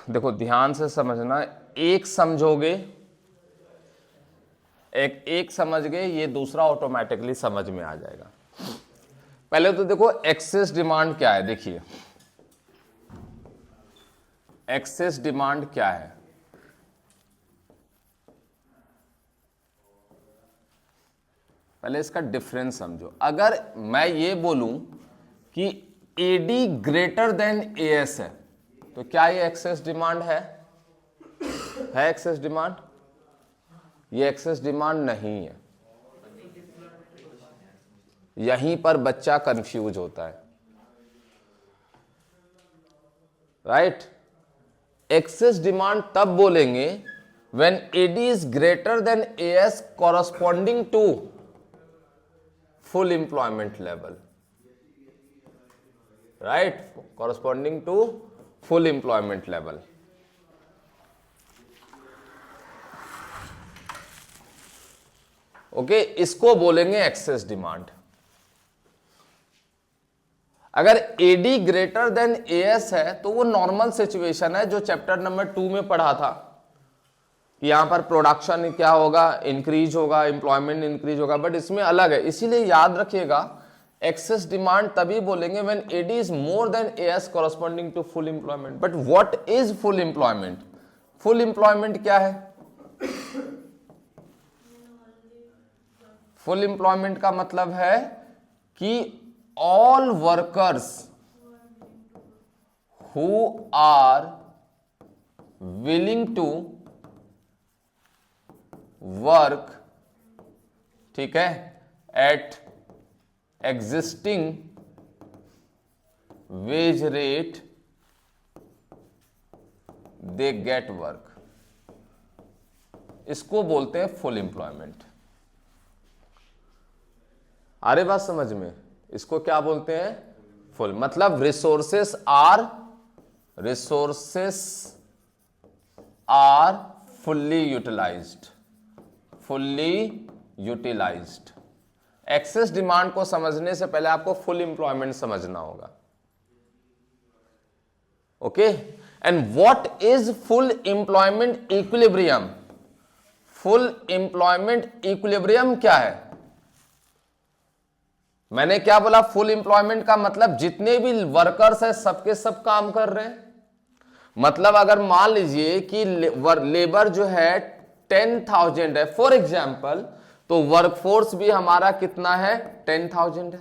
देखो ध्यान से समझना, एक समझोगे, एक समझ गए, ये दूसरा ऑटोमेटिकली समझ में आ जाएगा। पहले तो देखो एक्सेस डिमांड क्या है, देखिए एक्सेस डिमांड क्या है। पहले इसका डिफरेंस समझो। अगर मैं ये बोलूं कि एडी ग्रेटर देन एएस है, तो क्या ये एक्सेस डिमांड है एक्सेस डिमांड? ये एक्सेस डिमांड नहीं है। यहीं पर बच्चा कंफ्यूज होता है, राइट। एक्सेस डिमांड तब बोलेंगे when AD is greater than AS corresponding to full employment level, right, corresponding to full employment level. Okay, इसको बोलेंगे एक्सेस डिमांड। अगर एडी ग्रेटर देन एएस है तो वो नॉर्मल सिचुएशन है जो चैप्टर नंबर 2 में पढ़ा था कि यहां पर प्रोडक्शन क्या होगा, इंक्रीज होगा, एम्प्लॉयमेंट इंक्रीज होगा, बट इसमें अलग है। इसीलिए याद रखिएगा एक्सेस डिमांड तभी बोलेंगे when AD is more than AS corresponding to full employment. But what is full employment? Full employment क्या है? फुल एम्प्लॉयमेंट का मतलब है कि all workers who are willing to work, ठीक है, at existing wage rate, they get work। इसको बोलते हैं फुल एम्प्लॉयमेंट। आ रही बात समझ में? इसको क्या बोलते हैं? फुल, मतलब resources are fully utilised. Excess demand को समझने से पहले आपको फुल एम्प्लॉयमेंट समझना होगा। Okay, and what is full employment equilibrium? Full employment equilibrium क्या है? मैंने क्या बोला? फुल एम्प्लॉयमेंट का मतलब जितने भी वर्कर्स हैं सबके सब काम कर रहे हैं। मतलब अगर मान लीजिए कि लेबर जो है 10,000 है फॉर एग्जांपल, तो वर्कफोर्स भी हमारा कितना है? 10,000 है।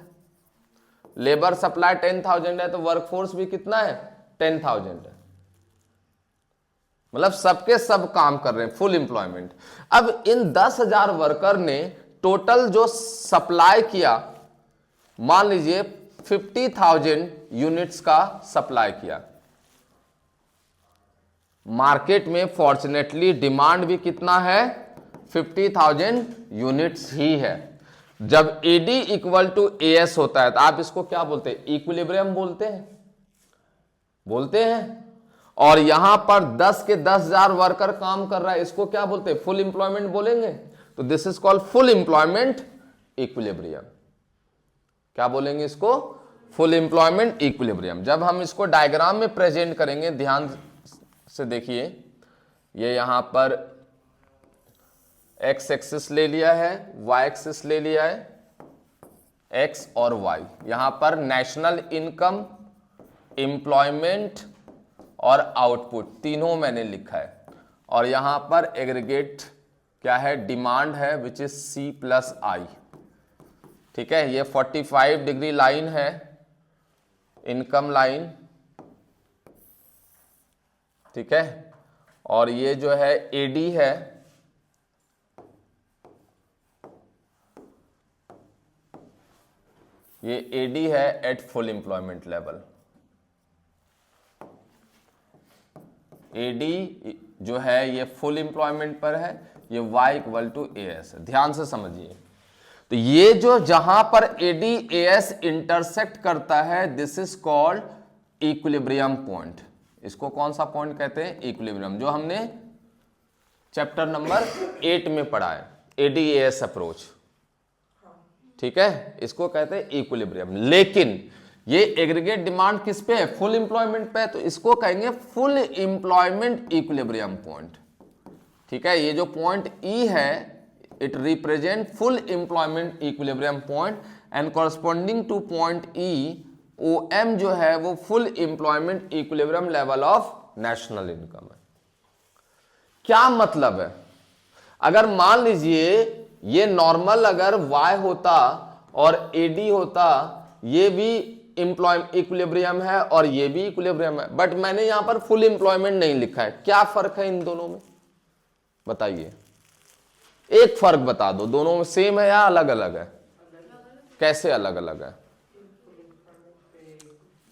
लेबर सप्लाई 10,000 है तो वर्कफोर्स भी कितना है? 10,000 है। मतलब सबके सब काम कर रहे हैं, फुल एम्प्लॉयमेंट। अब इन 10,000 वर्कर ने टोटल जो सप्लाई किया, मान लीजिए 50,000 यूनिट्स का सप्लाई किया। मार्केट में फॉर्चुनेटली डिमांड भी कितना है? 50,000 यूनिट्स ही है। जब एडी इक्वल टू एएस होता है तो आप इसको क्या बोलते हैं? इक्विलिब्रियम बोलते हैं। और यहां पर 10 के 10,000 वर्कर काम कर रहा है, इसको क्या बोलते हैं? फुल एम्प्लॉयमेंट बोलेंगे। तो this is called full employment equilibrium. क्या बोलेंगे इसको? Full employment equilibrium. जब हम इसको डायग्राम में प्रेजेंट करेंगे, ध्यान से देखिए, ये यहां पर एक्स एक्सिस ले लिया है, वाई एक्सिस ले लिया है, एक्स और वाई। यहां पर नेशनल इनकम, एम्प्लॉयमेंट और आउटपुट तीनों मैंने लिखा है। और यहां पर एग्रीगेट क्या है? डिमांड है, विच इज सी प्लस आई। ठीक है, ये 45 डिग्री लाइन है, इनकम लाइन, ठीक है। और ये जो है एडी है, ये एडी है at full employment level. AD जो है ये फुल एम्प्लॉयमेंट पर है, ये y इक्वल टू एएस है। ध्यान से समझिए, तो ये जो जहां पर एडी एएस इंटरसेक्ट करता है, this is called equilibrium point. इसको कौन सा पॉइंट कहते हैं? इक्विलिब्रियम, जो हमने चैप्टर नंबर 8 में पढ़ा है, एडी एएस अप्रोच। ठीक है, इसको कहते हैं इक्विलिब्रियम। लेकिन ये एग्रीगेट डिमांड किस पे है? फुल एम्प्लॉयमेंट पे है, तो इसको कहेंगे फुल एम्प्लॉयमेंट इक्विलिब्रियम पॉइंट। ठीक है, ये जो पॉइंट ई है it represent full employment equilibrium point and corresponding two point E OM जो है वो full employment equilibrium level of national income है। क्या मतलब है? अगर मान लीजिए ये नॉर्मल अगर Y होता और AD होता, ये भी इक्विलिब्रियम है और ये भी इक्विलिब्रियम है, बट मैंने यहां पर फुल एम्प्लॉयमेंट नहीं लिखा है। क्या फर्क है इन दोनों में? बताइए, एक फर्क बता दो, दोनों में सेम है या अलग अलग है? कैसे अलग अलग है?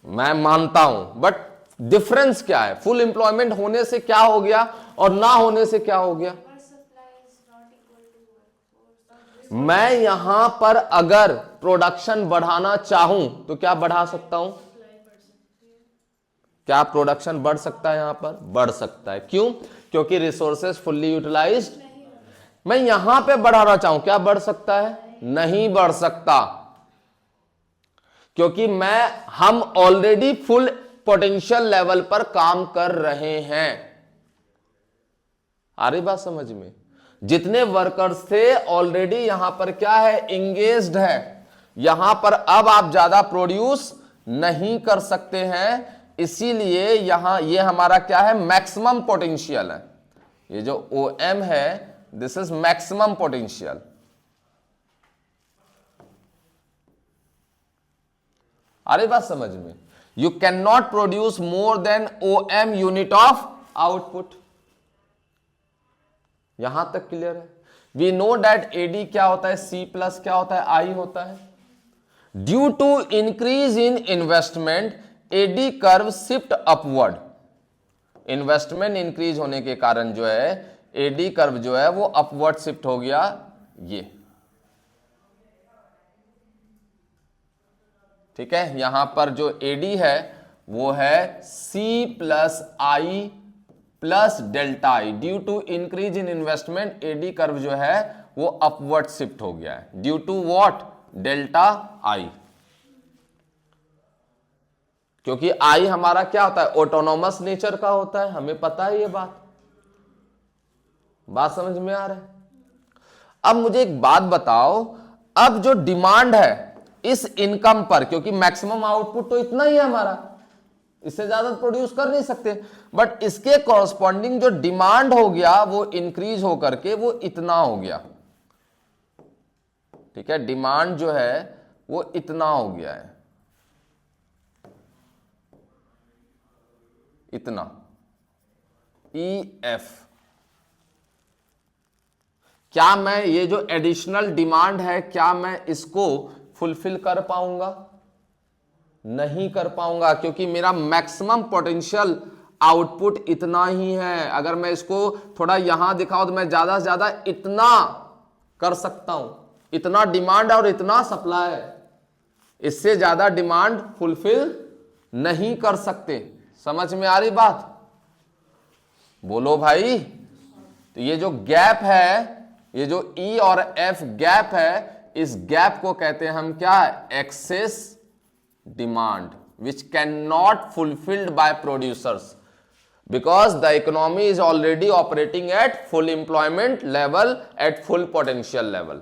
मैं मानता हूं, बट डिफरेंस क्या है? फुल एम्प्लॉयमेंट होने से क्या हो गया और ना होने से क्या हो गया? मैं यहां पर अगर प्रोडक्शन बढ़ाना चाहूं तो क्या बढ़ा सकता हूं? क्या प्रोडक्शन बढ़ सकता है? यहां पर बढ़ सकता है। क्यों? क्योंकि रिसोर्सेज फुल्ली यूटिलाइज्ड। मैं यहां पे बढ़ाना चाहूं, क्या बढ़ सकता है? नहीं बढ़ सकता, क्योंकि हम ऑलरेडी फुल पोटेंशियल लेवल पर काम कर रहे हैं। आ रही बात समझ में? जितने वर्कर्स थे ऑलरेडी यहां पर क्या है? इंगेज्ड है। यहां पर अब आप ज्यादा प्रोड्यूस नहीं कर सकते हैं, इसीलिए यहां ये हमारा क्या है? मैक्सिमम पोटेंशियल है। ये जो OM है दिस इज मैक्सिमम पोटेंशियल। अरे बात समझ में? You can not produce more than OM unit of output. यहां तक क्लियर है? वी नो दैट AD क्या होता है? C प्लस क्या होता है? I होता है। Due to increase in investment AD curve shift upward. Investment increase होने के कारण जो है AD कर्व जो है वो अपवर्ड शिफ्ट हो गया। ये ठीक है, यहां पर जो AD है वो है C plus I plus delta I। Due to increase in investment AD curve जो है वो अपवर्ड शिफ्ट हो गया है। Due to what? Delta I। क्योंकि I हमारा क्या होता है? ऑटोनॉमस नेचर का होता है, हमें पता है ये बात समझ में आ रहा है? अब मुझे एक बात बताओ, अब जो डिमांड है इस इनकम पर, क्योंकि मैक्सिमम आउटपुट तो इतना ही है हमारा, इससे ज्यादा प्रोड्यूस कर नहीं सकते, बट इसके कॉरस्पॉन्डिंग जो डिमांड हो गया वो इंक्रीज होकर के वो इतना हो गया। ठीक है, डिमांड जो है वो इतना हो गया है, इतना EF। क्या मैं ये जो एडिशनल डिमांड है क्या मैं इसको फुलफिल कर पाऊंगा? नहीं कर पाऊंगा, क्योंकि मेरा मैक्सिमम पोटेंशियल आउटपुट इतना ही है। अगर मैं इसको थोड़ा यहां दिखाऊं तो मैं ज्यादा से ज्यादा इतना कर सकता हूं, इतना डिमांड और इतना सप्लाई है, इससे ज्यादा डिमांड फुलफिल नहीं कर सकते। समझ में आ रही बात? बोलो भाई। तो ये जो गैप है, ये जो E और F गैप है, इस गैप को कहते हैं हम क्या? Excess demand which can not fulfilled by producers because the economy is already operating at full employment level, at full potential level.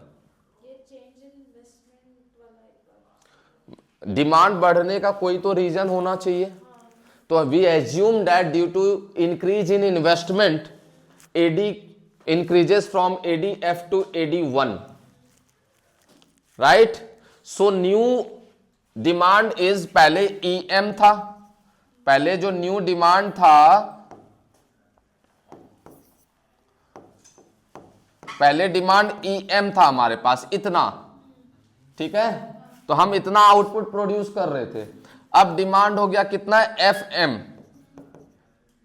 Demand बढ़ने का कोई तो रीजन होना चाहिए। तो we assume that due to increase in investment AD increases from ADF to AD1, right? So new demand is पहले EM था, पहले जो न्यू डिमांड था, पहले डिमांड EM था हमारे पास इतना, ठीक है, तो हम इतना आउटपुट प्रोड्यूस कर रहे थे। अब डिमांड हो गया कितना? FM।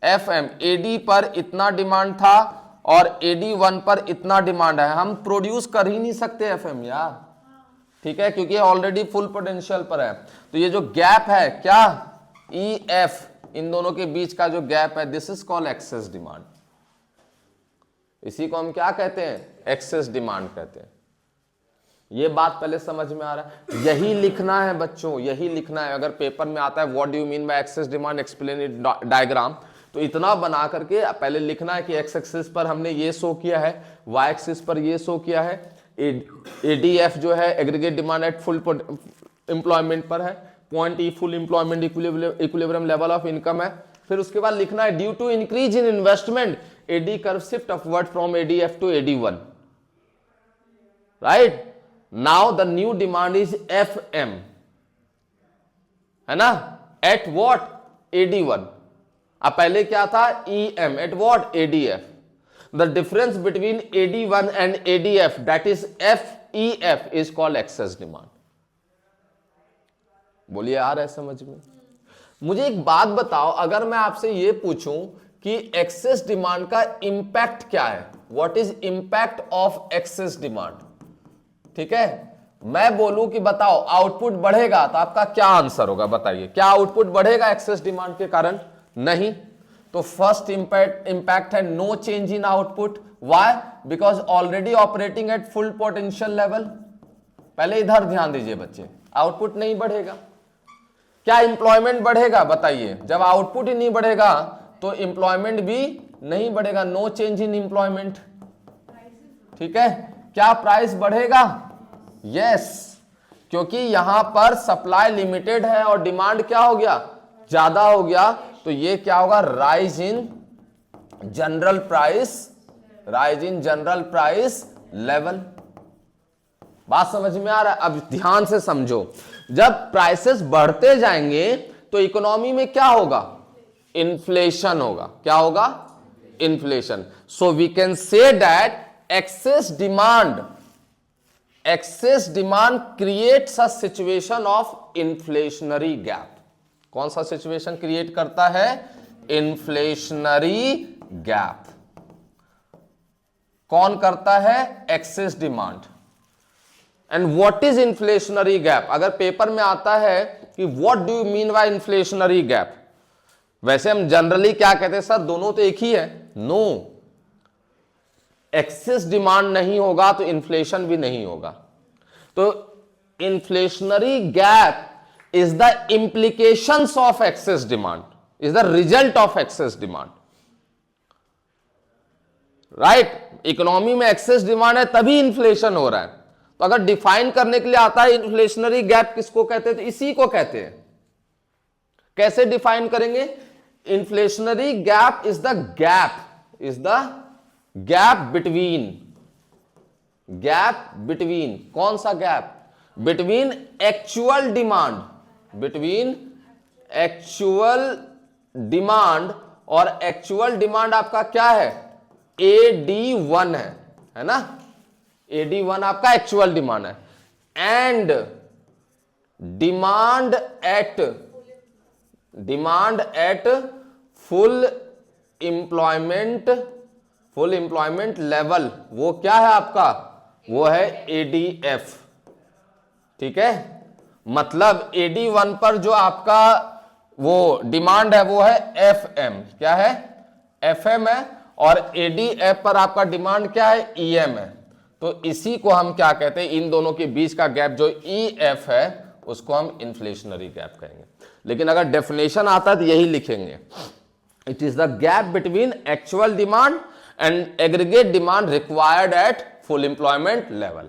AD पर इतना डिमांड था और AD1 पर इतना डिमांड है, हम प्रोड्यूस कर ही नहीं सकते FM यार, ठीक है, क्योंकि ऑलरेडी फुल पोटेंशियल पर है। तो ये जो गैप है क्या? EF, इन दोनों के बीच का जो गैप है this is called excess demand. इसी को हम क्या कहते हैं? एक्सेस डिमांड कहते हैं। ये बात पहले समझ में आ रहा है? यही लिखना है बच्चों, यही लिखना है। अगर पेपर में आता है what do you mean by excess demand, explain it diagram, तो इतना बना करके पहले लिखना है कि एक्स एक्सिस पर हमने ये शो किया है, वाई एक्सिस पर ये शो किया है, एडीएफ जो है aggregate demand at full employment पर है, point E full employment equilibrium level of income है। फिर उसके बाद लिखना है due to increase in investment AD curve shift upward from ADF to एडी1, right? Now the new demand is FM, है ना, एट व्हाट, एडी1। अब पहले क्या था, EM, at what, ADF. The difference between एडी1 and ADF, that is FEF, is called excess demand. बोलिए आ रहा है समझ में? मुझे एक बात बताओ, अगर मैं आपसे ये पूछूं कि एक्सेस डिमांड का इंपैक्ट क्या है, what is impact of excess demand, ठीक है, मैं बोलूं कि बताओ आउटपुट बढ़ेगा, तो आपका क्या आंसर होगा? बताइए, क्या आउटपुट बढ़ेगा एक्सेस डिमांड के कारण? नहीं। तो फर्स्ट इंपैक्ट है no change in output. Why? Because already operating at full potential level. पहले इधर ध्यान दीजिए बच्चे, आउटपुट नहीं बढ़ेगा। क्या इंप्लॉयमेंट बढ़ेगा? बताइए। जब आउटपुट ही नहीं बढ़ेगा तो इंप्लॉयमेंट भी नहीं बढ़ेगा। नो चेंज इन इंप्लॉयमेंट, ठीक है। क्या प्राइस बढ़ेगा? यस, क्योंकि यहां पर सप्लाई लिमिटेड है और डिमांड क्या हो गया, ज्यादा हो गया, तो ये क्या होगा, rise in general price, rise in general price level. बात समझ में आ रहा है? अब ध्यान से समझो, जब प्राइसेस बढ़ते जाएंगे तो इकोनॉमी में क्या होगा, इन्फ्लेशन होगा। क्या होगा? Inflation. So we can say that excess demand creates a situation of inflationary gap. कौन सा सिचुएशन क्रिएट करता है? Inflationary gap. कौन करता है? Excess demand. And what is inflationary gap? अगर पेपर में आता है कि what do you mean by inflationary gap, वैसे हम जनरली क्या कहते हैं, सर दोनों तो एक ही है। नो, एक्सेस डिमांड नहीं होगा तो इन्फ्लेशन भी नहीं होगा। तो inflationary gap is the implications of excess demand, is the result of excess demand, right? Economy में एक्सेस डिमांड है तभी इन्फ्लेशन हो रहा है। तो अगर डिफाइन करने के लिए आता है इन्फ्लेशनरी गैप किसको कहते हैं, तो इसी को कहते हैं। कैसे डिफाइन करेंगे? Inflationary gap is the gap between, कौन सा गैप? बिटवीन एक्चुअल डिमांड और एक्चुअल डिमांड आपका क्या है? AD1 है ना? AD1 आपका एक्चुअल डिमांड है। And demand at full employment level, वो क्या है आपका? वो है ADF, ठीक है। मतलब AD1 पर जो आपका वो डिमांड है वो है FM, क्या है? FM है। और ADF पर आपका डिमांड क्या है? EM है। तो इसी को हम क्या कहते हैं, इन दोनों के बीच का गैप जो EF है उसको हम इन्फ्लेशनरी गैप कहेंगे। लेकिन अगर डेफिनेशन आता है तो यही लिखेंगे, it is the gap between actual demand and aggregate demand required at full employment level.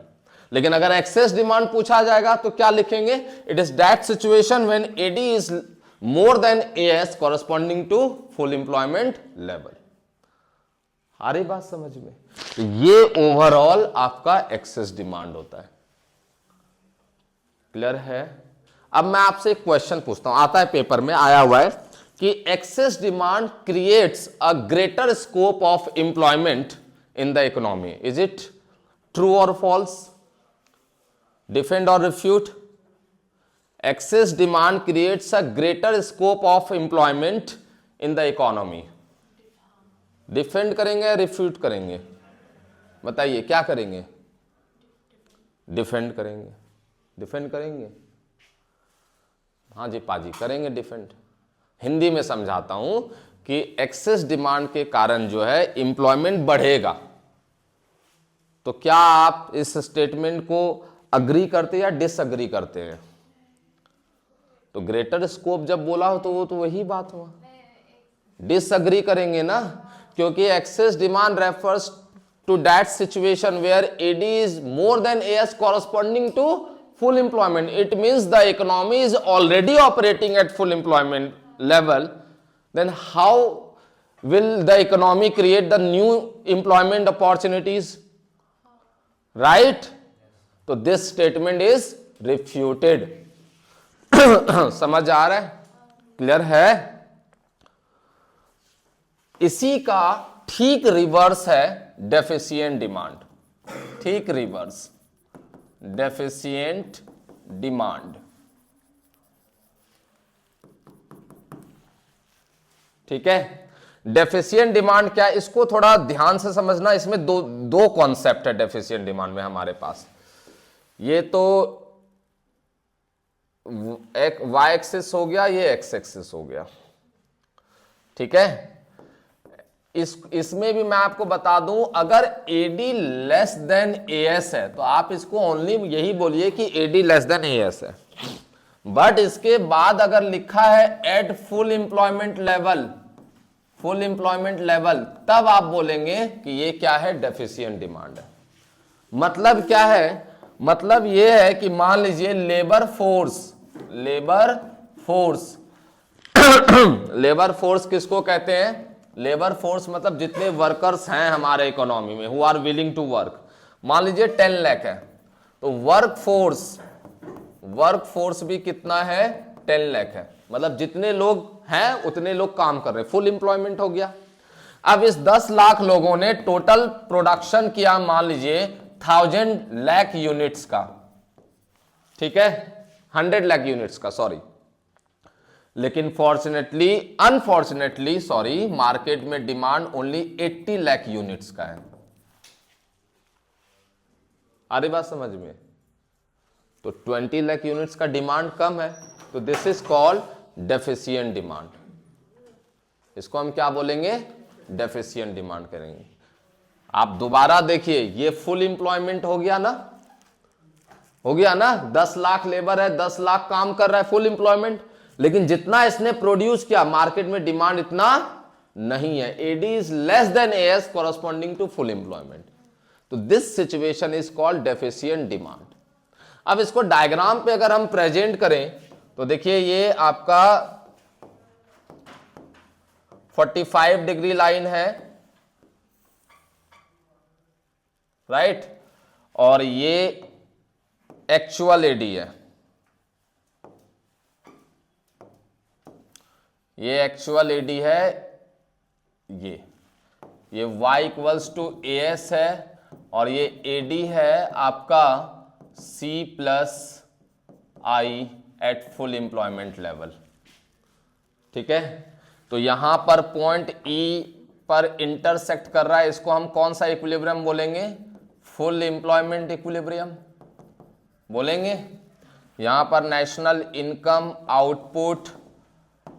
लेकिन अगर एक्सेस डिमांड पूछा जाएगा तो क्या लिखेंगे? It is that situation when AD is more than AS corresponding to full employment level. आ रही बात समझ में? तो ये ओवरऑल आपका एक्सेस डिमांड होता है। क्लियर है? अब मैं आपसे एक क्वेश्चन पूछता हूं, आता है पेपर में, आया हुआ है कि excess demand creates a greater scope of employment in the economy. Is it true और फॉल्स? डिफेंड और refute. Excess demand creates a greater scope of employment in the economy. Defend करेंगे या रिफ्यूट करेंगे? बताइए क्या करेंगे? डिफेंड करेंगे। Defend करेंगे? हाँ जी पाजी, करेंगे डिफेंड। हिंदी में समझाता हूं कि एक्सेस डिमांड के कारण जो है एम्प्लॉयमेंट बढ़ेगा। तो क्या आप इस स्टेटमेंट को अग्री करते हैं या डिसअग्री करते हैं? तो ग्रेटर स्कोप जब बोला हो तो वो तो वही बात हुआ, डिसअग्री करेंगे ना, क्योंकि excess demand refers to that situation where AD is more than AS corresponding to full employment. It means the economy is already operating at full employment level. Then how will the economy create the new employment opportunities? Right? So this statement is refuted. समझ आ रहा है? Clear है? इसी का ठीक reverse है deficient demand, ठीक reverse deficient demand. ठीक है, डेफिशिएंट डिमांड क्या है, इसको थोड़ा ध्यान से समझना। इसमें दो कॉन्सेप्ट है डेफिशिएंट डिमांड में हमारे पास। ये तो एक वाई एक्सिस हो गया, ये एक्स एक्सिस हो गया। ठीक है, इसमें भी मैं आपको बता दूं, अगर AD लेस देन AS है तो आप इसको ओनली यही बोलिए कि AD लेस देन AS है। बट इसके बाद अगर लिखा है at full employment level, full employment level, तब आप बोलेंगे कि ये क्या है, डेफिशिएंट डिमांड है। मतलब क्या है, मतलब ये है कि मान लीजिए labour force, labour force labour force किसको कहते हैं, लेबर फोर्स मतलब जितने वर्कर्स हैं हमारे इकोनॉमी में who are willing to work, मान लीजिए 10 लाख है, तो वर्क फोर्स भी कितना है, 10 लाख है। मतलब जितने लोग हैं उतने लोग काम कर रहे हैं, फुल एम्प्लॉयमेंट हो गया। अब इस 10 लाख लोगों ने टोटल प्रोडक्शन किया मान लीजिए 1000 लाख यूनिट्स का, ठीक है, 100 लाख यूनिट्स का, सॉरी, लेकिन अनफॉर्चुनेटली मार्केट में डिमांड ओनली 80 लाख यूनिट्स का है। आ रही बात समझ में? तो 20 लाख यूनिट्स का डिमांड कम है, तो this is called deficient demand. इसको हम क्या बोलेंगे, डेफिशिएंट डिमांड करेंगे। आप दोबारा देखिए, ये फुल एम्प्लॉयमेंट हो गया ना, हो गया ना, 10 लाख लेबर है, 10 लाख काम कर रहा है, फुल एम्प्लॉयमेंट। लेकिन जितना इसने प्रोड्यूस किया मार्केट में डिमांड इतना नहीं है, AD is less than AS corresponding to full employment. तो this situation is called deficient demand. अब इसको डायग्राम पे अगर हम प्रेजेंट करें तो देखिए, ये आपका 45 डिग्री लाइन है, राइट, और ये एक्चुअल AD है, ये एक्चुअल AD है, ये y इक्वल्स टू AS है, और ये AD है आपका C plus I eight full employment level. ठीक है, तो यहां पर पॉइंट E पर इंटरसेक्ट कर रहा है, इसको हम कौन सा इक्विलिब्रियम बोलेंगे, फुल एम्प्लॉयमेंट इक्विलिब्रियम बोलेंगे। यहां पर नेशनल इनकम आउटपुट,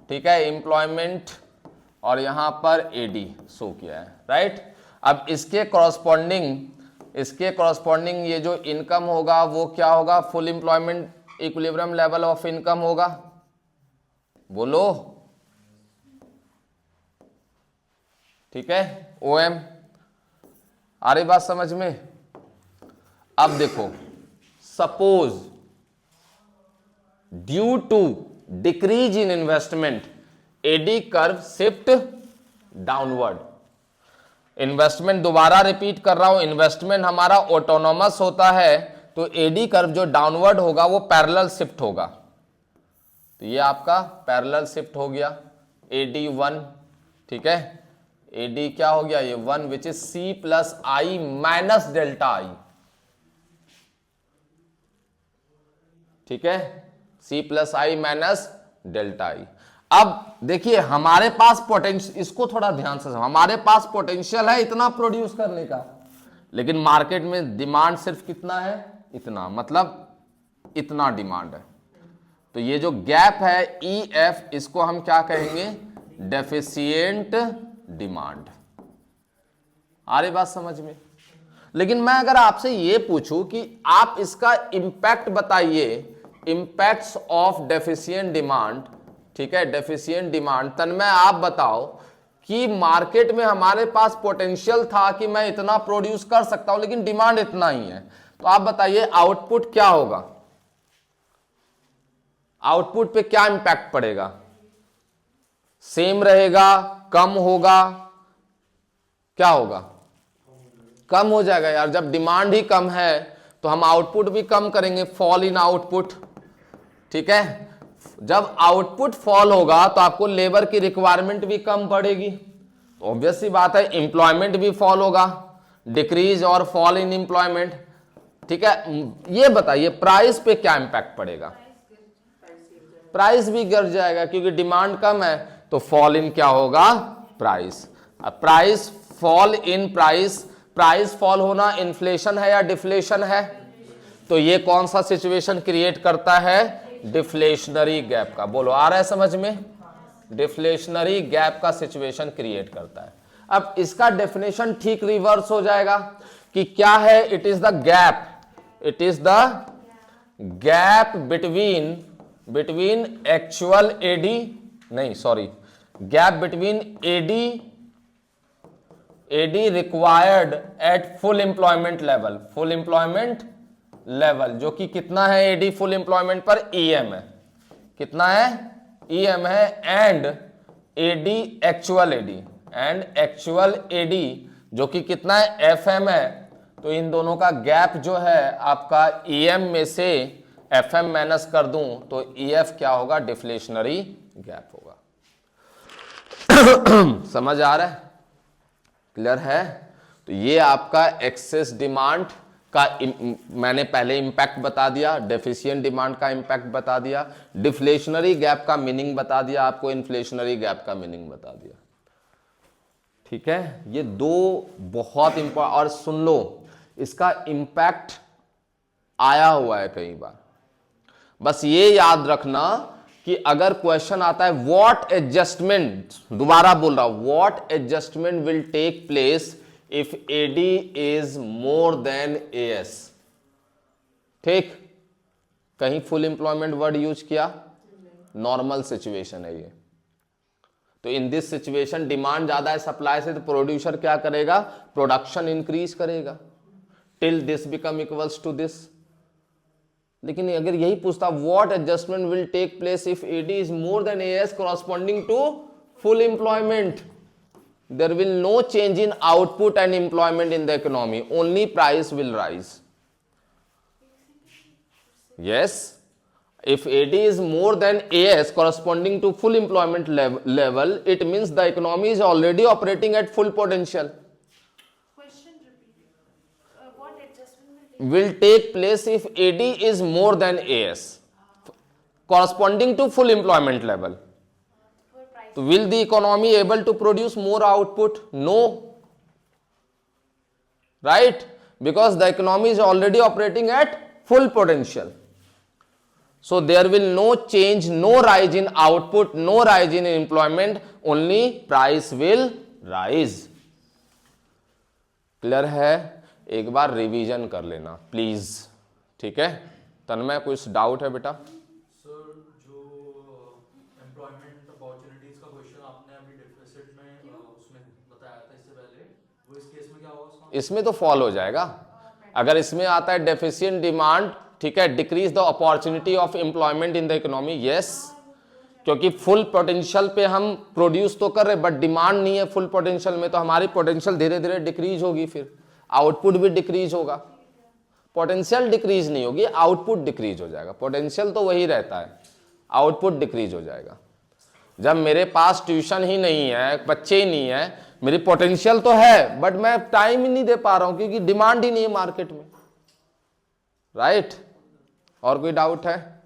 ठीक है, एम्प्लॉयमेंट, और यहां पर AD शो किया है, राइट। अब इसके कॉरस्पॉन्डिंग ये जो इनकम होगा वो क्या होगा, full employment equilibrium level of income होगा, बोलो, ठीक है, OM। आ रही बात समझ में? अब देखो, suppose due to decrease in investment AD curve shift downward. Investment, दोबारा रिपीट कर रहा हूं, इन्वेस्टमेंट हमारा ऑटोनोमस होता है, तो AD कर्व जो डाउनवर्ड होगा वो पैरेलल शिफ्ट होगा। तो ये आपका पैरेलल शिफ्ट हो गया, AD 1, ठीक है, AD क्या हो गया, ये 1 which is C plus I minus delta I, ठीक है, C plus I minus delta I। अब देखिए हमारे पास पोटेंशियल, इसको थोड़ा ध्यान से समझो, हमारे पास पोटेंशियल है इतना प्रोड्यूस करने का, लेकिन मार्केट में डिमांड सिर्फ कितना है, इतना, मतलब इतना डिमांड है। तो ये जो गैप है EF, इसको हम क्या कहेंगे, डेफिशिएंट डिमांड। आ रही बात समझ में? लेकिन मैं अगर आपसे ये पूछूं कि आप इसका इंपैक्ट बताइए, इंपैक्ट्स ऑफ डेफिशिएंट डिमांड, ठीक है, डेफिशिएंट डिमांड, तन्मय आप बताओ कि मार्केट में हमारे पास पोटेंशियल था कि मैं इतना प्रोड्यूस कर सकता हूं लेकिन डिमांड इतना ही है, तो आप बताइए आउटपुट क्या होगा, आउटपुट पे क्या इंपैक्ट पड़ेगा, सेम रहेगा, कम होगा, क्या होगा, कम हो जाएगा यार। जब डिमांड ही कम है तो हम आउटपुट भी कम करेंगे, फॉल इन आउटपुट, ठीक है। जब आउटपुट फॉल होगा तो आपको लेबर की रिक्वायरमेंट भी कम पड़ेगी, तो ऑब्वियस सी बात है एम्प्लॉयमेंट भी फॉल होगा, डिक्रीज और फॉल इन एम्प्लॉयमेंट, ठीक है। ये बताइए प्राइस पे क्या इंपैक्ट पड़ेगा, प्राइस भी गिर जाएगा क्योंकि डिमांड कम है, तो फॉल इन क्या होगा, प्राइस। अब price fall in price, price fall होना इन्फ्लेशन है या डिफ्लेशन है, तो ये कौन सा सिचुएशन क्रिएट करता है, डिफ्लेशनरी गैप का। बोलो आ रहा है समझ में, डिफ्लेशनरी गैप का सिचुएशन क्रिएट करता है। अब इसका डेफिनेशन ठीक रिवर्स हो जाएगा कि क्या है, it is the gap, it is the gap between actual AD, नहीं sorry, gap between AD required at full employment level, full employment level, जो कि कितना है एडी फुल एम्प्लॉयमेंट पर, ईएम है, कितना है, ईएम है, and AD actual AD, and actual AD जो कि कितना है, एफएम है। तो इन दोनों का गैप जो है आपका ईएम में से एफएम माइनस कर दूं तो ईएफ क्या होगा, डिफ्लेशनरी गैप होगा। समझ आ रहा है, क्लियर है। तो ये आपका एक्सेस डिमांड का मैंने पहले इंपैक्ट बता दिया, डेफिशिएंट डिमांड का इंपैक्ट बता दिया, डिफ्लेशनरी गैप का मीनिंग बता दिया आपको, इन्फ्लेशनरी गैप का मीनिंग बता दिया, ठीक है। ये दो बहुत इंपॉर्टेंट, और सुन लो इसका इंपैक्ट आया हुआ है कई बार, बस ये याद रखना कि अगर क्वेश्चन आता है व्हाट एडजस्टमेंट, दोबारा बोल रहा हूं, what adjustment will take place if AD is more than AS, ठीक, कहीं फुल एम्प्लॉयमेंट वर्ड यूज किया, नॉर्मल सिचुएशन है ये। तो इन दिस सिचुएशन डिमांड ज्यादा है सप्लाई से, तो प्रोड्यूसर क्या करेगा, प्रोडक्शन इंक्रीज करेगा till this become equals to this. लेकिन अगर यही पूछता what adjustment will take place if AD is more than AS corresponding to full employment, there will no change in output and employment in the economy, only price will rise. Yes, if AD is more than AS corresponding to full employment level, it means the economy is already operating at full potential. Question repeated. What adjustment will take place if AD is more than AS corresponding to full employment level? So will the economy able to produce more output? No, right? Because the economy is already operating at full potential. So there will no change, no rise in output, no rise in employment, only price will rise. Clear है? एक बार revision कर लेना please, ठीक है। तन्मय कुछ doubt है बेटा? इसमें तो फॉल हो जाएगा। अगर इसमें आता है डेफिशिएंट डिमांड, ठीक है, decrease the opportunity of employment in the economy, yes, क्योंकि फुल पोटेंशियल पे हम प्रोड्यूस तो कर रहे बट डिमांड नहीं है फुल पोटेंशियल में, तो हमारी पोटेंशियल धीरे धीरे डिक्रीज होगी, फिर आउटपुट भी डिक्रीज होगा। पोटेंशियल डिक्रीज नहीं होगी, आउटपुट डिक्रीज हो जाएगा। पोटेंशियल तो वही रहता है, आउटपुट डिक्रीज हो जाएगा। जब मेरे पास ट्यूशन ही नहीं है, बच्चे ही नहीं है, मेरी पोटेंशियल तो है बट मैं टाइम ही नहीं दे पा रहा हूं क्योंकि डिमांड ही नहीं है मार्केट में, राइट? और कोई डाउट है?